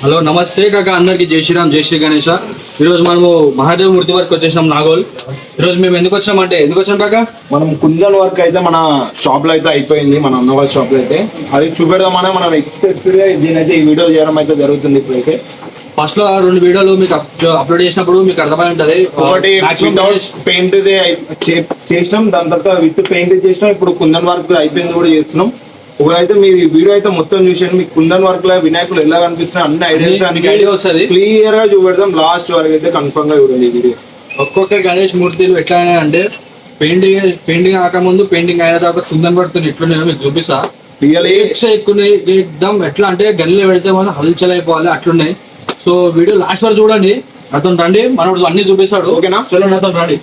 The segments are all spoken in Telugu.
హలో నమస్తే కాక అందరికి జై శ్రీరామ్ జై శ్రీ గణేష. ఈరోజు మనము మహాదేవ్ మూర్తి వరకు వచ్చేసినాం నాగోల్. ఈరోజు మేము ఎందుకు వచ్చాం కాక మనం కుందన్ వర్క్ అయితే మన షాప్ లో అయితే అయిపోయింది, మన అన్న వాళ్ళ షాప్ లో అయితే అది చూపెడదామనే మనం ఎక్స్పెక్ట్స్ దీనైతే ఈ వీడియో చేయడం అయితే జరుగుతుంది. ఇప్పుడైతే ఫస్ట్ లో 2 వీడియోలు మీకు అప్లోడ్ చేసినప్పుడు మీకు అర్థమై ఉంటది. ఒకటి పెయింట్ చేసినాం, దాని తర్వాత విత్ పెయింట్ చేసినాం. ఇప్పుడు కుందన్ వర్క్ అయిపోయింది కూడా చేస్తున్నాం. ఒకరైతే మీరు ఈ వీడియో అయితే మొత్తం చూసాను, మీకు కుందన్ వర్క్ లో వినాయకులు ఎలా కనిపిస్తున్నాయి అన్ని ఐడియాస్ ఐడియా వస్తుంది. క్లియర్ గా చూపెడతాం. లాస్ట్ వరకు అయితే కన్ఫర్మ్ గా చూడండి ఈ వీడియో. ఒక్కొక్క గణేష్ మూర్తిలు ఎట్లా అంటే పెయింటింగ్ కాకముందు పెయింటింగ్ అయిన తర్వాత కుందన్ వర్క్ ఎట్లున్నాయో మీకు చూపిస్తా. ఎక్దమ్ ఎట్లా అంటే గల్లీలో పెడితే మనం హల్చల్ అయిపోవాలి అట్లున్నాయి. సో వీడియో లాస్ట్ వరకు చూడండి. అతను రండి, మనోడు అన్ని చూపిస్తాడు. ఓకేనా? చలో అతను రండి.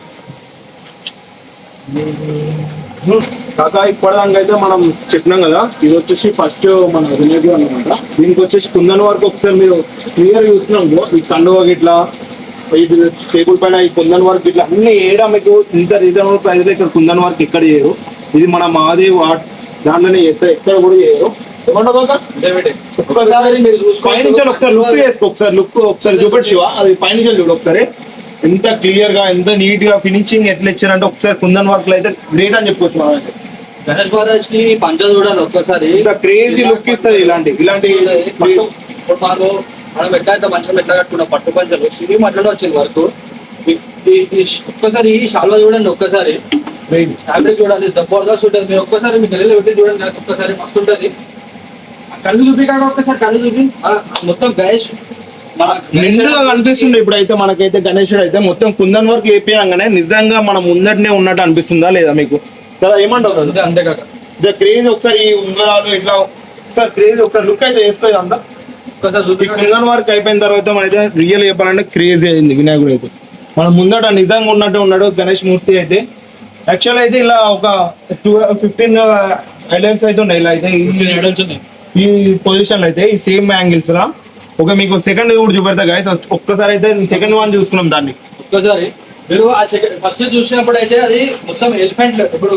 కాక ఇప్పటిదాకా అయితే మనం చెప్పినాం కదా, ఇది వచ్చేసి ఫస్ట్ మన వినాయకుడు అనమాట. దీనికి వచ్చేసి కుందన్ వర్క్ ఒకసారి మీరు క్లియర్ చూస్తున్నాం. ఈ కండువ ఇట్లా ఈ టేబుల్ పైన ఈ కుందన్ వర్క్ ఇట్లా అన్ని వేయడం మీకు ఇంత రీజనబుల్ ప్రైస్ లో ఇక్కడ కుందన్ వర్క్ ఎక్కడ చేయరు. ఇది మన మహాదేవ్ ఆర్ట్ దాంట్లోనే చేస్తారు, ఎక్కడ కూడా చేయరు. ఒకసారి లుక్ చేసుకో, ఒకసారి చూపెట్టి శివ, అది పైన చూడు ఒకసారి. ఎంత క్లియర్ గా ఎంత నీట్ గా ఫినిషింగ్ ఎట్లా ఇచ్చారంటే ఒకసారి కుందన్ వర్క్ లో అయితే గ్రేట్ అని చెప్పుకోవచ్చు. మనం అయితే గణేష్ మహారాజ్ కి పంచ చూడాలి ఒక్కసారి, క్రేజీ లుక్ ఇస్తుంది. ఇలాంటి మనం ఎట్లా మంచిగా ఎట్లా కట్టుకున్న పట్టు పంచలు సినిమా అట్లనే వచ్చింది వర్క్. ఒక్కసారి ఈ షాల్వా చూడండి, ఒక్కసారి ఫ్యాబ్రిక్ చూడండి, జబర్దస్త్ ఉంటుంది. మీరు ఒక్కసారి మీ గల్లీలో పెట్టి చూడండి, ఒక్కసారి మస్తు ఉంటుంది. కళ్ళు చూపి కాక ఒక్కసారి కళ్ళు చూపి మొత్తం గణేష్ నిండుగా కనిపిస్తుంది. ఇప్పుడైతే మనకైతే గణేశుడు అయితే మొత్తం కుందన్ వర్క్ వేపియంగానే నిజంగా మనం ముందటనే ఉన్నట్టు అనిపిస్తుందా లేదా మీకు? కదా ఏమంటారు? అంతేకాక క్రేజ్ ఒకసారి ఈ ఉంగరాలు ఇట్లా ఒకసారి క్రేజ్ ఒకసారి లుక్ అయితే వేసుకోలేదు అంతా. కుందన్ వర్క్ అయిపోయిన తర్వాత మనైతే రియల్ చెప్పాలంటే క్రేజ్ అయింది వినాయకుడు అయితే. మనం ముందట నిజంగా ఉన్నట్టు ఉన్నాడు గణేష్ మూర్తి అయితే. యాక్చువల్ అయితే ఇలా ఒక 15 ఐటమ్స్ అయితే ఉన్నాయి. ఇలా అయితే ఈ పొజిషన్ అయితే ఈ సేమ్ యాంగిల్స్ లా ఒక మీకు సెకండ్ కూడా చూపెడతా గాయస్. ఒక్కసారి అయితే సెకండ్ వన్ చూసుకున్నాం దాన్ని. ఒక్కసారి మీరు ఆ సెకండ్ ఫస్ట్ చూసినప్పుడు అయితే అది మొత్తం ఎలిఫెంట్. ఇప్పుడు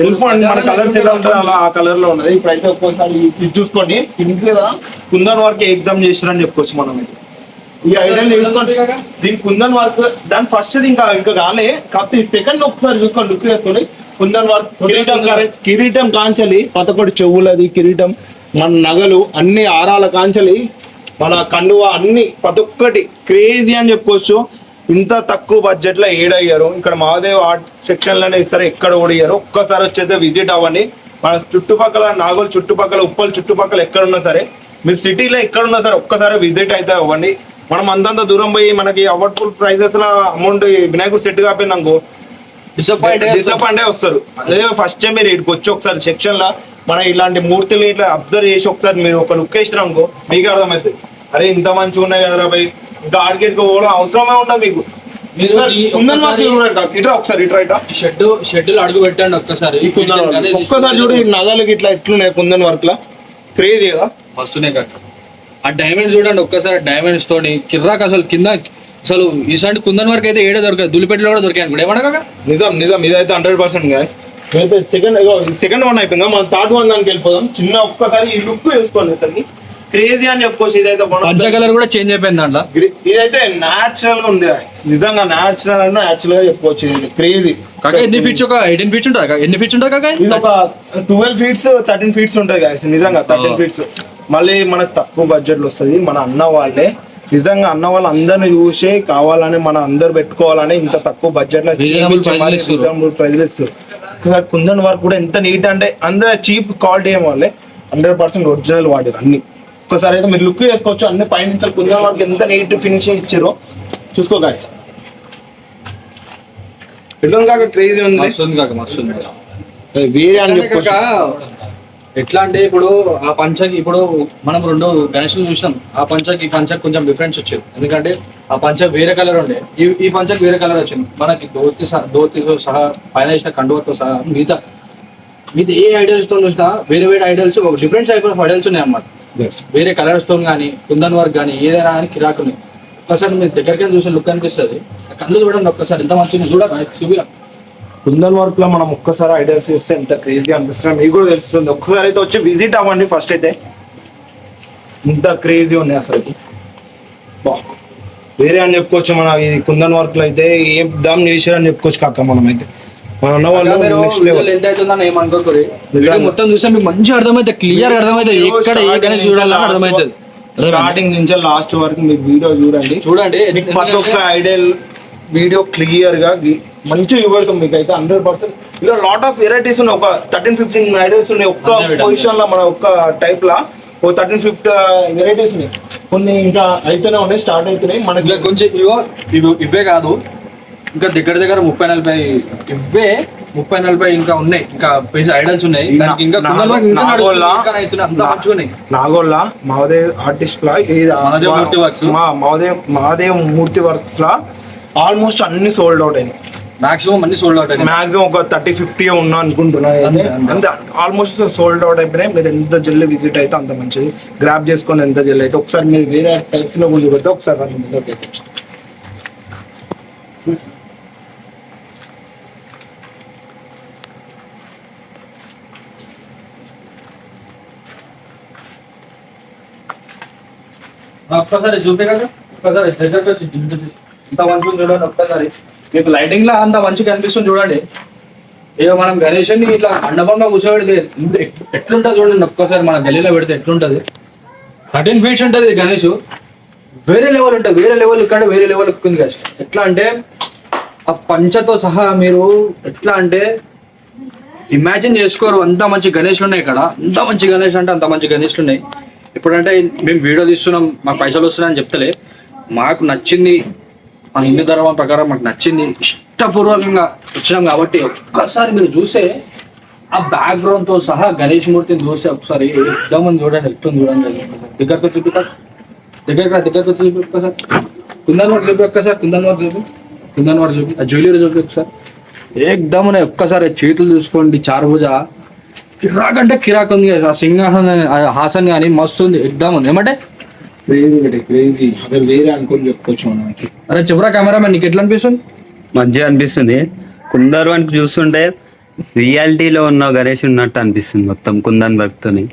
ఎలిఫెంట్ మన కలర్స్ ఎలా ఉంటుంది అలా ఆ కలర్ లో ఉన్నది. ఇప్పుడైతే ఒక్కోసారి ఇది చూసుకోండి, ఇంట్లో కుందన్ వర్క్ ఎగ్జామ్ చేసిరని చెప్పుకోవచ్చు మనం. ఈ ఐడియా చూసుకోండి, దీని కుందన్ వర్క్ దాని ఫస్ట్ ఇంకా కాలే, కాకపోతే ఈ సెకండ్ ఒకసారి చూసుకోండి, లుక్ వేసుకోండి. కుందన్ వర్క్ కిరీటం కాంచలి, పతకొడి చెవులది కిరీటం, మన నగలు అన్ని ఆరాల కాంచలి, మన కండువ అన్ని ప్రతి ఒక్కటి క్రేజీ అని చెప్పుకోవచ్చు. ఇంత తక్కువ బడ్జెట్ లో ఏడయ్యారు. ఇక్కడ మహాదేవ్ ఆర్ట్ సెక్షన్ లోనే ఇస్తారు, ఎక్కడ కూడా ఇయ్యారు. ఒక్కసారి వచ్చేస్తే విజిట్ అవ్వండి. మన చుట్టుపక్కల నాగోల్ చుట్టుపక్కల ఉప్పల్ చుట్టుపక్కల ఎక్కడున్నా సరే, మీరు సిటీలో ఎక్కడున్నా సరే ఒక్కసారి విజిట్ అయితే అవ్వండి. మనం అంతంత దూరం పోయి మనకి అవార్డ్ఫుల్ ప్రైజెస్ లా అమౌంట్ వినాయకుడు సెట్ కాపోయిందనుకో డిసప్పాయింట్ వస్తారు. అదే ఫస్ట్ టైం మీరు ఇక్కడికి వచ్చి ఒకసారి సెక్షన్ లా మన ఇలాంటి మూర్తులు ఇట్లా అబ్జర్వ్ చేసి ఒకసారి మీరు ఒక లుక్ వేసినామనుకో మీకు అర్థమవుతుంది, అరే ఇంత మంచిగా ఉన్నాయి కదరా భయ్, ఇంకా ఆడికెట్కి పోవడం అవసరమే ఉండదు మీకు. షెడ్యూల్ అడుగు పెట్టండి ఒక్కసారి. ఒక్కసారి చూడు నగలకి ఇట్లా ఎట్లున్నాయి కుందన్ వర్క్ లా, క్రేజీ కదా, మస్తున్నాయి కాక. ఆ డైమండ్ చూడండి ఒక్కసారి, డైమండ్స్ తోని కిర్రాక్ అసలు కింద అసలు ఈసారి కుందన్ వర్క్ అయితే ఏడే దొరకదు, దులిపెట్టిలో కూడా దొరికాయి అనుకో. ఏమన్నా నిజం ఇదైతే 100% గాయస్. సెకండ్ వన్ అయిపోయిందా, మనం థర్డ్ వన్ దానికి వెళ్ళిపోదాం. చిన్న ఒక్కసారి ఈ లుక్ వేసుకోండి సరికి క్రేజీ అని చెప్పుకోవచ్చు. ఇదైతే పంచ కలర్ కూడా చేంజ్ అయిపోయింది దాంట్లో. ఇదైతే న్యాచురల్ గా ఉంది, నిజంగా న్యాచురల్ గా చెప్పుకోవచ్చు. ఇది క్రేజీ. ఎన్ని ఫీట్స్? ఒక 18 ఫీట్స్ ఉంటుంది. ఎన్ని ఫీట్స్ ఉంటుంది కాక? ఇది ఒక 12 ఫీట్స్ 13 ఫీట్స్ ఉంటుంది గాయస్. నిజంగా 13 ఫీట్స్. మళ్ళీ మనకు తక్కువ బడ్జెట్ లో వస్తుంది. మన అన్న వాళ్ళే నిజంగా అన్న వాళ్ళు అందరిని చూసి కావాలని మన అందరు పెట్టుకోవాలని ఇంత తక్కువ బడ్జెట్ లో ప్రైజెస్ ఇస్తారు. కుందన్ వర్క్ కూడా ఎంత నీట్ అంటే అందరూ చీప్ క్వాలిటీ ఏం వాళ్ళే 100% ఒరిజినల్ వాడారు అన్ని. ఒక్కసారి అయితే మీరు లుక్ చేసుకోవచ్చు. అన్ని పైన కుందన్ వర్క్ ఎంత నీట్ ఫినిషింగ్ ఇచ్చారో చూసుకో గాయస్. ఎట్లా కాక క్రేజీ ఉంది కాక, వేరే అని చెప్పొచ్చు. ఎట్లా అంటే ఇప్పుడు ఆ పంచకి ఇప్పుడు మనం 2 గణేషులు చూసాం. ఆ పంచకి ఈ పంచకి కొంచెం డిఫరెన్స్ వచ్చింది. ఎందుకంటే ఆ పంచ వేరే కలర్ ఉండే, ఈ పంచకి వేరే కలర్ వచ్చింది. మనకి ధోతితో సహా పైన వేసిన కండువతో సహా మిగతా ఏ ఐడల్స్ తో చూసినా వేరే idols different type of idols ఉన్నాయి అన్నమాట. వేరే కలర్స్ తో కానీ కుందన్ వర్క్ కానీ ఏదైనా కానీ కిరాకున్నాయి. ఒక్కసారి మీరు దగ్గరికి చూసే లుక్ అనిపిస్తుంది. కళ్ళు చూడండి ఒక్కసారి, ఎంత మంచిగా చూడాలి చూపిరా. కుందన్ వర్క్ లో మనం ఒక్కసారి ఐడియాస్ చేస్తే ఎంత క్రేజీ అనిపిస్తుంది మీకు కూడా తెలుస్తుంది. ఒక్కసారి అయితే వచ్చి విజిట్ అవ్వండి. ఫస్ట్ అయితే ఇంత క్రేజీ ఉన్నాయి అసలు. బా వేరే అని చెప్పుకోవచ్చు. మన ఇది కుందన్ వర్క్ లో అయితే ఏం దమ్ చేసారని చెప్పుకోవచ్చు కాక. మనం అయితే మన అన్న వాళ్ళు నెక్స్ట్ లెవెల్. ఎంత అవుతుందని ఏమనుకోకూరి వీడియో మొత్తం చూస్తే మీకు మంచిగా అర్థమైతే, క్లియర్ అర్థమైతే ఎక్కడ ఏ గణేష్ చూడాలని అర్థమవుతుంది. స్టార్టింగ్ నుంచి లాస్ట్ వరకు మీరు వీడియో చూడండి. మీకు ప్రతి ఒక్క ఐడియల్ వీడియో క్లియర్ గా మంచిగా చూపెడతాం మీకు అయితే 100%. ఇలా లాట్ ఆఫ్ వెరైటీస్ ఉన్నాయి. ఒక 13-15 ఐడియాస్ ఉన్నాయి ఒక్క పొజిషన్ లో, మన ఒక్క టైప్ లా ఓ 13-15 వెరైటీస్ ఉన్నాయి. కొన్ని ఇంకా అయితేనే ఉన్నాయి, స్టార్ట్ అవుతున్నాయి మనకి. ఇంకా కొంచెం ఇవే కాదు, ఇంకా దగ్గర దగ్గర 30-40 ఇవే 30-40 ఇంకా ఉన్నాయి, ఇంకా ఐడల్స్ ఉన్నాయి. దానికి ఇంకా అంత మంచిగా ఉన్నాయి. నాగోళ్ళ మహాదేవ్ ఆర్టిస్ట్ లా మహాదేవ్ మూర్తి వర్క్స్ లా ఆల్మోస్ట్ అన్ని సోల్డ్ అవుట్ అయినాయి. మాక్సిమం అన్ని సోల్డ్ అవుట్ అయినాయి. మాక్సిమం ఒక 30-50 ఉన్నా అనుకుంటున్నాను. అంతే ఆల్మోస్ట్ సోల్డ్ అవుట్ అయిపోయినాయి. మీరు ఎంత జల్లి విజిట్ అయితే అంత మంచిది. గ్రాప్ చేసుకోండి ఎంత జల్లి అయితే. ఒకసారి మీరు వేరే టైప్స్ లో ముందు పెడితే ఒకసారి ఒక్కసారి చూపే కదా, ఒక్కసారి ఇంత మంచిగా చూడండి. ఒక్కసారి మీకు లైటింగ్ లా అంత మంచిగా కనిపిస్తుంది చూడండి. ఇక మనం గణేషుని ఇట్లా మండపంలో కూర్చోబెడితే ఎట్లుంటుంది చూడండి. ఒక్కసారి మన గల్లీలో పెడితే ఎట్లుంటది. 13 feet ఉంటుంది గణేష్. వేరే లెవెల్ ఉంటుంది, వేరే లెవెల్ ఇక్కడ వేరే లెవెల్ ఎక్కుంది గణేష్. ఎట్లా అంటే ఆ పంచతో సహా మీరు ఎట్లా అంటే ఇమాజిన్ చేసుకోరు. అంత మంచి గణేష్లు ఉన్నాయి ఇక్కడ. అంత మంచి గణేష్ అంటే అంత మంచి గణేష్లు ఉన్నాయి. ఇప్పుడంటే మేము వీడియో తీస్తున్నాం, మాకు పైసలు వస్తున్నాయని చెప్తలే, మాకు నచ్చింది, మా హిందూ ధర్మం ప్రకారం మాకు నచ్చింది, ఇష్టపూర్వకంగా వచ్చినాం కాబట్టి ఒక్కసారి మీరు చూస్తే ఆ బ్యాక్గ్రౌండ్ తో సహా గణేష్ మూర్తిని చూస్తే ఒకసారి ఎగ్జామ్ చూడండి, ఎట్టుంది చూడండి. దగ్గరకు చూపిస్తారు, దగ్గరకు చూపి ఒక్కసారి. కుందన్ వర్క్ చూపి ఒక్కసారి, కుందన్ వర్క్ చూపి ఆ జ్యువెలరీ చూపి ఒకసారి. ఏకదమ్ ఒక్కసారి చేతులు చూసుకోండి. చారుభుజ కిరాక్ అంటే కిరాక్ ఉంది. ఆ సింహాసన్ హాసన్ కానీ మస్తు ఉంది, ఎగ్దమ్ ఉంది. ఏమంటే క్రేజీ అదే వేరే అనుకుని చెప్పుకోవచ్చు మనం. అరే చెప్పరా కెమెరామెన్, నీకు ఎట్లా అనిపిస్తుంది? మంచిగా అనిపిస్తుంది. కుందన్ వర్క్ చూస్తుంటే రియాలిటీలో ఉన్న గణేష్ ఉన్నట్టు అనిపిస్తుంది మొత్తం కుందన్ వర్క్ తోని.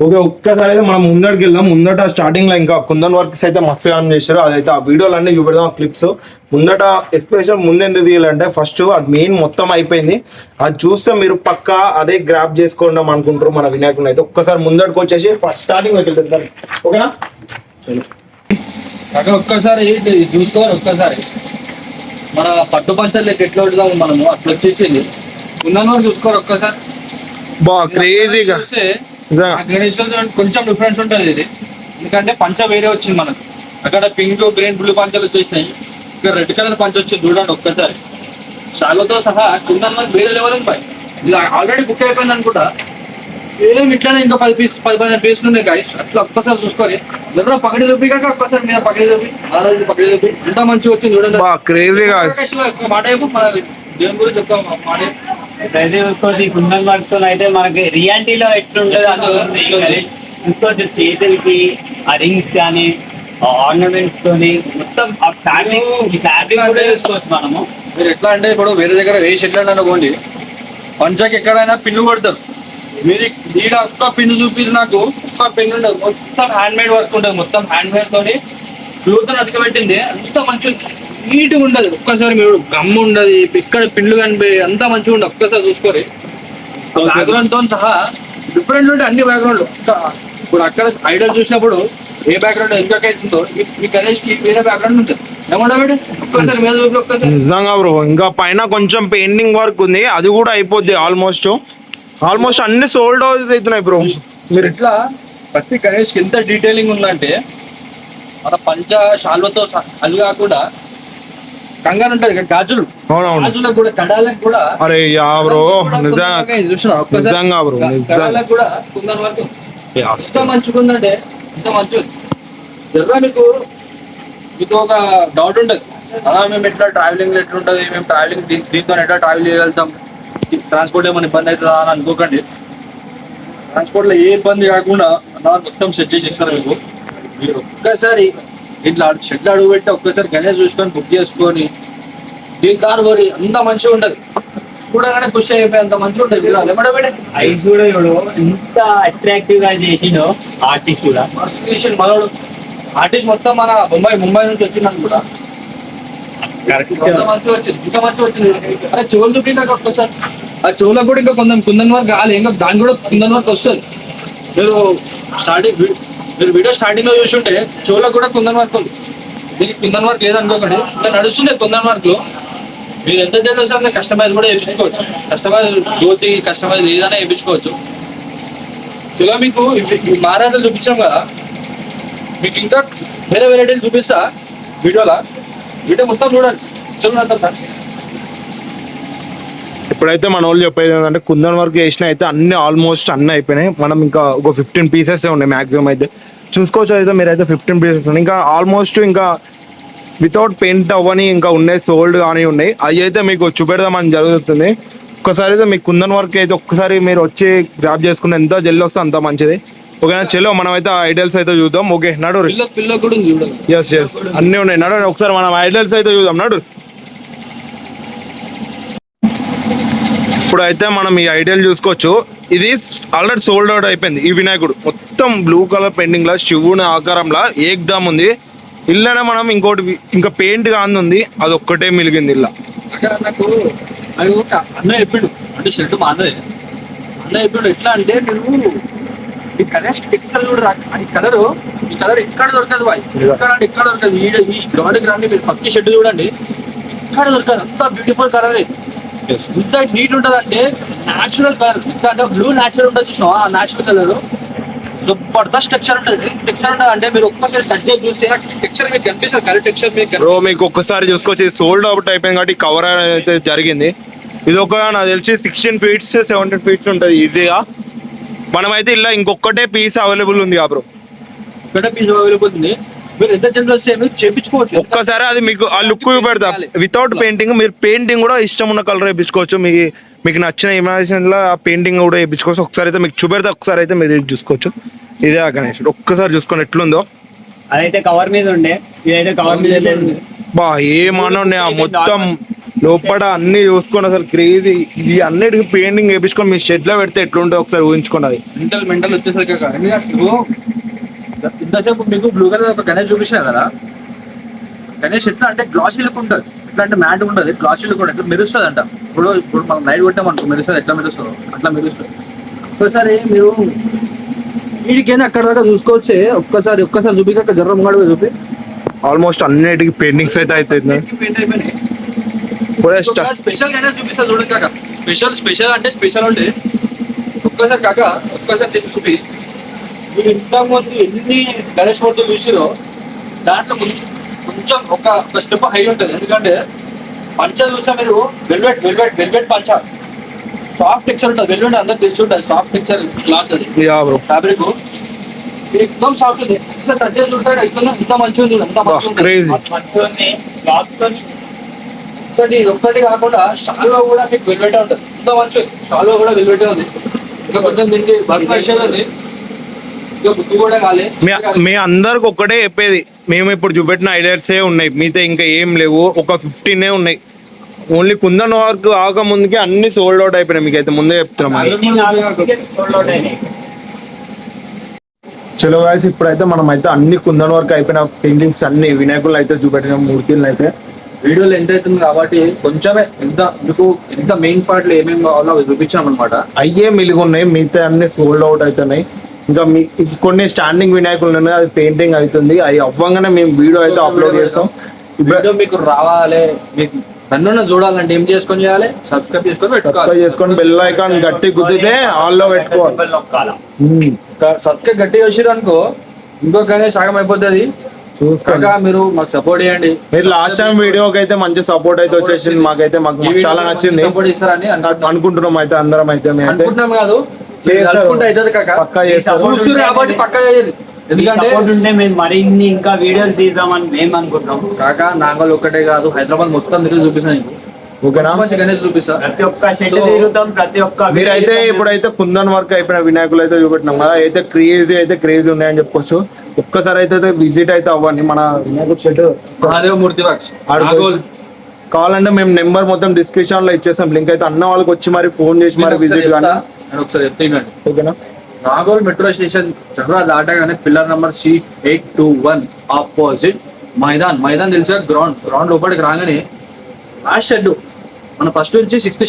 ఓకే, ఒక్కసారి అయితే మనం ముందటికి వెళ్దాం. ముందట స్టార్టింగ్ లో ఇంకా కుందన్ వర్క్స్ అయితే మస్తుగా చేశారు. అదైతే ఆ వీడియోలు అన్నీ చూపెడదాం, క్లిప్స్. ముందట ఎస్పెషల్ ముందెందుకు తీయాలంటే ఫస్ట్ అది మెయిన్ మొత్తం అయిపోయింది. అది చూస్తే మీరు పక్కా అదే గ్రాప్ చేసుకోవడం అనుకుంటారు మన వినాయకుని అయితే. ఒక్కసారి ముందటికి వచ్చేసి ఫస్ట్ స్టార్టింగ్ లోకి వెళ్తాం. ఓకేనా? ఒక్కసారి చూసుకోవాలి. ఒక్కసారి మన పట్టు పంచర్లకి ఎట్లా ఉంటాము మనము అట్లా వచ్చేసింది. కుందన్ వర్క్ చూసుకోవాలి ఒక్కసారి. బా క్రేజీగా గణేష్ కొంచెం డిఫరెన్స్ ఉంటుంది ఇది, ఎందుకంటే పంచ వేరే వచ్చింది మనకు. అక్కడ పింక్, గ్రీన్, బ్లూ పంచలు వచ్చేసినాయి. ఇక్కడ రెడ్ కలర్ పంచ వచ్చింది చూడండి ఒక్కసారి. షాలోతో సహా కుందన్ వర్క్ వేరే లెవెల్ ఉంది. ఇది ఆల్రెడీ బుక్ అయిపోయింది అనుకుంటా. సేమ్ ఇట్లానే ఇంకా 10-15 పీసులు ఉన్నాయి గాయస్. అట్లా ఒక్కసారి చూసుకోవాలి. ఎవరో పక్కడి చూపి కాక ఒక్కసారి మీద పక్కడి చూపి, ఆరోజు పక్కడి చూపి ఎంత మంచిగా వచ్చింది చూడండి. మాట ఏమో మన దేవుని గురించి చెప్తాం మాట. ప్రతి కుందన్ వర్క్ తో అయితే మనకి రియాలిటీలో ఎట్లుంటది అనుకుంది. చూసుకోవచ్చు చేతులకి ఆ రింగ్స్ కానీ ఆర్నమెంట్స్ తోని మొత్తం ఆ ఫ్యాబ్రిక్ కూడా చూసుకోవచ్చు మనము. మీరు ఎట్లా అంటే ఇప్పుడు వేరే దగ్గర వేసి ఎట్లా అనుకోండి, పంచకి ఎక్కడైనా పిన్ను కొడతారు. మీరు ఈడ ఒక్క పిన్ను చూపించి నాకు ఒక్క పిన్ను ఉండదు, మొత్తం హ్యాండ్ మేడ్ వర్క్ ఉంటుంది. మొత్తం హ్యాండ్ మేడ్ తోని బ్లూతో అతకబెట్టింది. అంత మంచిగా నీట్గా ఉండదు. ఒక్కసారి మీరు గమ్ ఉండదు, ఇక్కడ పిన్లు కనిపి అంతా మంచిగా ఉండదు. ఒక్కసారి చూసుకోరు. బ్యాక్గ్రౌండ్ తో సహా డిఫరెంట్ ఉంటాయి అన్ని బ్యాక్గ్రౌండ్లు. ఇప్పుడు అక్కడ ఐడల్ చూసినప్పుడు ఏ బ్యాక్గ్రౌండ్ ఎంజాయ్ అవుతుందో మీ గణేష్ కి వేరే బ్యాక్గ్రౌండ్ ఉంటుంది. ఏమంటారు ఒక్కసారి మీద ఒక్కసారి. నిజంగా బ్రో, ఇంకా పైన కొంచెం పెయింటింగ్ వర్క్ ఉంది, అది కూడా అయిపోద్ది. ఆల్మోస్ట్ అన్ని సోల్డ్ అవుట్ అవుతున్నాయి బ్రో. మీరు ఇట్లా ప్రతి గణేష్ కి ఎంత డీటెయిలింగ్ ఉందంటే మన పంచ షాల్వతో అది కాకుండా కంగారు ఉంటది గాజులు, గాజులకు కూడా కడాలకు కూడా. అరే యా బ్రో, నిజంగా బ్రో, కడాలకు కూడా కుందన్ వర్క్ ఎంత మంచిగుందంటే ఎంత మంచిగా. జర్రా మీకు ఒక డౌట్ ఉంటుంది, అలా మేము ఎట్లా ట్రావెలింగ్ ఎట్లుంటది, మేము ట్రావెలింగ్ దీంతో ఎట్లా ట్రావెల్ చేయగలుగుతాం, ట్రాన్స్పోర్ట్ ఏమైనా ఇబ్బంది అవుతుందా అని అనుకోకండి. ట్రాన్స్పోర్ట్ లో ఏ ఇబ్బంది కాకుండా అలా మొత్తం సెట్ చేసి ఇస్తారు మీకు. మీరు ఒక్కసారి ఇట్లా షెడ్లు అడుగు పెట్టి ఒక్కసారి గణేష్ చూసుకొని బుక్ చేసుకొని దీని వరి అంత మంచిగా ఉంటది. చూడగానే ఖుషి అయిపోయి అంత మంచిగా ఉంటది. ఐస్ కూడా చూడు ఎంత అట్రాక్టివ్ గా చేసిండో ఆర్టిస్ట్ కూడా. మనోడు ఆర్టిస్ట్ మొత్తం మన ముంబై నుంచి వచ్చింది అనుకుంటా. అంత మంచిగా వచ్చింది, ఇంకా మంచిగా వచ్చింది. అరే చెవులు చూపించాక ఒక్కసారి ఆ చెవులకు కూడా ఇంకా కుందన్ వర్క్ కావాలి, ఇంకా దాని కూడా కుందన్ వర్క్ వస్తుంది. మీరు వీడియో స్టార్టింగ్ లో చూసుంటే చెవులకు కూడా కుందన్ వర్క్ ఉంది. దీనికి కుందన్ వర్క్ లేదనుకోకండి, ఇంకా నడుస్తుంది కుందన్ వర్క్ లో. మీరు ఎంత చేస్తే కస్టమైజ్ కూడా వేయించుకోవచ్చు. కస్టమైజ్ ధోతి కస్టమైజ్ ఏదైనా వేయించుకోవచ్చు. ఇలా మీకు మారాటలు చూపించాం కదా, మీకు ఇంకా వేరే వెరైటీలు చూపిస్తా వీడియో మొత్తం చూడండి. చూడండి. ఇప్పుడైతే మన వాళ్ళు చెప్పేది ఏంటంటే కుందన్ వర్క్ చేసిన అయితే అన్ని ఆల్మోస్ట్ అన్ని అయిపోయినాయి. మనం ఇంకా ఒక 15 పీసెస్ ఉన్నాయి మాక్సిమం అయితే చూసుకోవచ్చు. అయితే మీరైతే 15 పీసెస్ ఉన్నాయి, ఇంకా ఆల్మోస్ట్ ఇంకా వితౌట్ పెయింట్ అవ్వని ఇంకా ఉన్నాయి, సోల్డ్ కానీ ఉన్నాయి. అవి అయితే మీకు చూపెడదామని జరుగుతుంది. ఒక్కసారి అయితే మీకు కుందన్ వర్క్ అయితే ఒక్కసారి మీరు వచ్చి గ్రాప్ చేసుకుంటే ఎంత జల్లి వస్తే అంత మంచిది. ఓకేనా, చలో మనం అయితే ఐడల్స్ అయితే చూద్దాం. ఓకే నడు. ఎస్ అన్నీ ఉన్నాయి, నడు ఒకసారి మనం ఐడల్స్ అయితే చూద్దాం. నడు. ఇప్పుడు అయితే మనం ఈ ఐడియల్ చూసుకోవచ్చు. ఇది ఆల్రెడీ సోల్డ్ అవుట్ అయిపోయింది. ఈ వినాయకుడు మొత్తం బ్లూ కలర్ పెయింటింగ్ లా శివుని ఆకారంలా ఏకదమ్ ఉంది. ఇల్లనే మనం ఇంకోటి ఇంకా పెయింట్ కాని ఉంది, అది ఒక్కటే మిలిగింది ఇలా. నాకు అన్న చెప్పిండు, అంటే షర్ట్ మా అన్న చెప్పిండు ఎట్లా అంటే మీరు ఈ కలర్ టెక్స్చర్ కూడా ఈ కలర్ ఎక్కడ దొరకదు బాయ్, ఎక్కడ దొరకదు. ఈ గాడికి రండి, మీరు పక్కి షర్ట్ చూడండి, ఎక్కడ దొరకదు. అంత బ్యూటిఫుల్ కలర్, ఇంత నీట్ ఉంటుంది అంటే న్యాచురల్ కలర్. అంటే బ్లూ న్యాచురల్ ఉంటుంది చూసినా, ఆ న్యాచురల్ కలర్ జబర్దస్త్ టెక్స్చర్ ఉంటుంది. అంటే మీరు ఒక్కసారి టచ్ చేసి చూస్తే టెక్స్చర్ మీకు కనిపిస్తుంది. కలర్ టెక్స్చర్ మీకు ఒక్కసారి చూసుకోవచ్చు. సోల్డ్ అవుట్ అయిపోయింది కాబట్టి కవర్ అయితే జరిగింది. ఇది ఒక నాకు తెలిసి 16 feet 17 feet ఉంటుంది ఈజీగా. మనమైతే ఇలా ఇంకొకటే పీస్ అవైలబుల్ ఉంది బ్రో, ఒకటే పీస్ అవైలబుల్ ఉంది. మీరు ఎంత జల్ది వస్తే మీరు చేయించుకోవచ్చు. ఒక్కసారి అది మీకు ఆ లుక్ పెడతా. వితౌట్ పెయింటింగ్ మీరు పెయింటింగ్ కూడా ఇష్టం ఉన్న కలర్ వేయించుకోవచ్చు. మీకు నచ్చిన ఇమాజినేషన్ లో ఆ పెయింటింగ్ కూడా వేయించుకోవచ్చు. ఒకసారి అయితే మీకు చూపెడతా, ఒకసారి అయితే మీరు చూసుకోవచ్చు. ఇదే ఆ గణేష్ ఒక్కసారి చూసుకొని ఎట్లుందో. అదైతే కవర్ మీద ఉండే, ఇదైతే కవర్ మీద లేదు. బా ఏమన్నా ఆ మొత్తం లోపల అన్ని చూసుకొని అసలు క్రేజీ. ఇది అన్నిటికి పెయింటింగ్ వేయించుకొని మీ షెడ్ లో పెడితే ఎట్లుంటే ఒకసారి ఊహించుకోండి. అది మెంటల్ వచ్చేసరికి ఇంతసేపు మీకు బ్లూ కలర్ ఒక గణేష్ చూపించాను కదా. గణేష్ ఎట్లా అంటే గ్లాసీ లుక్ ఉంటుంది, ఎట్లా అంటే మ్యాట్ ఉంటుంది, గ్లాసీ లుక్ ఉంటుంది, ఎట్లా మెరుస్తుంది అంట. ఇప్పుడు మనం లైట్ కొట్టామనుకో మెరుస్తుంది, ఎట్లా మెరుస్తుందో అట్లా మెరుస్తుంది. ఒక్కసారి మీరు వీడికైనా అక్కడ దాకా చూసుకోవచ్చే. ఒక్కసారి చూపిక జర్ర ముంగడు చూపి. ఆల్మోస్ట్ అన్నిటికి పెయింటింగ్స్ అయితే అవుతుంది. స్పెషల్ గణేష్ చూపిస్తా చూడండి కాక. స్పెషల్ అంటే స్పెషల్ ఉంటే ఒక్కసారి కాక ఒక్కసారి చూపి. మీరు ఇంతకుముందు ఎన్ని గణేష్ మూర్తులు చూసిరో దాంట్లో కొంచెం ఒక స్టెప్ హై ఉంటుంది. ఎందుకంటే పంచ చూస్తే మీరు వెల్వెట్ పంచ సాఫ్ట్ టెక్స్చర్ ఉంటుంది. వెల్వెట్ అందరికి తెలిసి ఉంటుంది, సాఫ్ట్ టెక్స్చర్ క్లాత్ అది ఫ్యాబ్రిక్ ఎక్దమ్ సాఫ్ట్ ఉంది. టచ్ చేసి ఉంటాడు ఇంత మంచిగా ఉంది, అంత ఒక్కటి కాకుండా షాల్లో కూడా మీకు వెల్వెట్ ఉంటుంది, ఇంత మంచిగా షాల్లో కూడా వెల్వెట్ ఉంది. ఇంకా కొంచెం దీనికి వర్క్ విషయం ఉంది. మీ అందరికి ఒక్కటే చెప్పేది, మేము ఇప్పుడు చూపెట్టిన ఐడియాసే ఉన్నాయి, మీతో ఇంకా ఏం లేవు. ఒక 15 ఉన్నాయి. ఓన్లీ కుందన్ వర్క్ ఆక ముందుకే అన్ని సోల్డ్ అవుట్ అయిపోయినాయి. మీకు అయితే ముందే చెప్తున్నాం. చలో గాయ్స్, ఇప్పుడైతే మనం అయితే అన్ని కుందన్ వర్క్ అయిపోయిన పెయింటింగ్స్ అన్ని వినాయకులు అయితే చూపెట్టిన మూర్తులను అయితే వీడియోలో ఎంత అవుతుంది కాబట్టి కొంచెమే ఎంత మెయిన్ పార్ట్ లో ఏమేమి కావాలో అవి చూపించాం అనమాట. అయ్యే మిలిగి ఉన్నాయి, మిగతా అన్ని సోల్డ్ అవుట్ అవుతున్నాయి. ఇంకా మీ కొన్ని స్టాండింగ్ వినాయకులు ఉన్నాయి, అది పెయింటింగ్ అవుతుంది. అవి అవ్వగానే మేము వీడియో అయితే అప్లోడ్ చేస్తాం. వీడియో మీకు రావాలి, మీకు నన్ను చూడాలంటే ఏం చేయాలి, సబ్స్క్రైబ్ చేసుకొని బెల్ ఐకాన్ గట్టి గుద్దితే ఆల్లో పెట్టుకోవాలి. సబ్స్క్రైబ్ గట్టిగా వచ్చారు అనుకో ఇంకో గణేష్ సగం అయిపోతుంది. చూసుకోక మీరు మాకు సపోర్ట్ చేయండి. మీరు లాస్ట్ టైం వీడియోకి అయితే మంచి సపోర్ట్ అయితే వచ్చేసింది. మాకు చాలా నచ్చింది, సపోర్ట్ ఇస్తారని అనుకుంటున్నాం. అయితే అందరం అయితే అనుకుంటున్నాం కాదు, పక్కా ఎందుకంటే మేము మరిన్ని ఇంకా వీడియోస్ తీద్దామని మేము అనుకుంటున్నాం. కాక నాగల్ ఒక్కటే కాదు, హైదరాబాద్ మొత్తం తిరిగి చూపిస్తాను. ఓకేనా, గణేష్ చూపిస్తా. ప్రతి ఒక్క షెడ్ తిరుగుతాం, ప్రతి ఒక్క మీరైతే ఇప్పుడైతే కుందన్ వర్క్ అయిపోయిన వినాయకులు అయితే చూపెట్టినాం కదా. అయితే క్రేజీ ఉన్నాయని చెప్పుకోవచ్చు. ఒక్కసారి అయితే విజిట్ అయితే అవ్వండి మన వినాయకుడు షెడ్, మహాదేవ్ మూర్తి వర్క్స్. కావాలంటే మేము నెంబర్ మొత్తం డిస్క్రిప్షన్ లో ఇచ్చేసాం, లింక్ అయితే అన్న వాళ్ళకి వచ్చి మరి ఫోన్ చేసి మరి విజిట్ కానీ ఒకసారి చెప్తాను. ఓకేనా, నాగోల్ మెట్రో స్టేషన్ చక్రా దాటగానే pillar number C821 opposite Maidan తెలుసా, గ్రౌండ్ లోపలికి రాగానే లాస్ట్ షెడ్ మన ఫస్ట్ నుంచి 6th షెడ్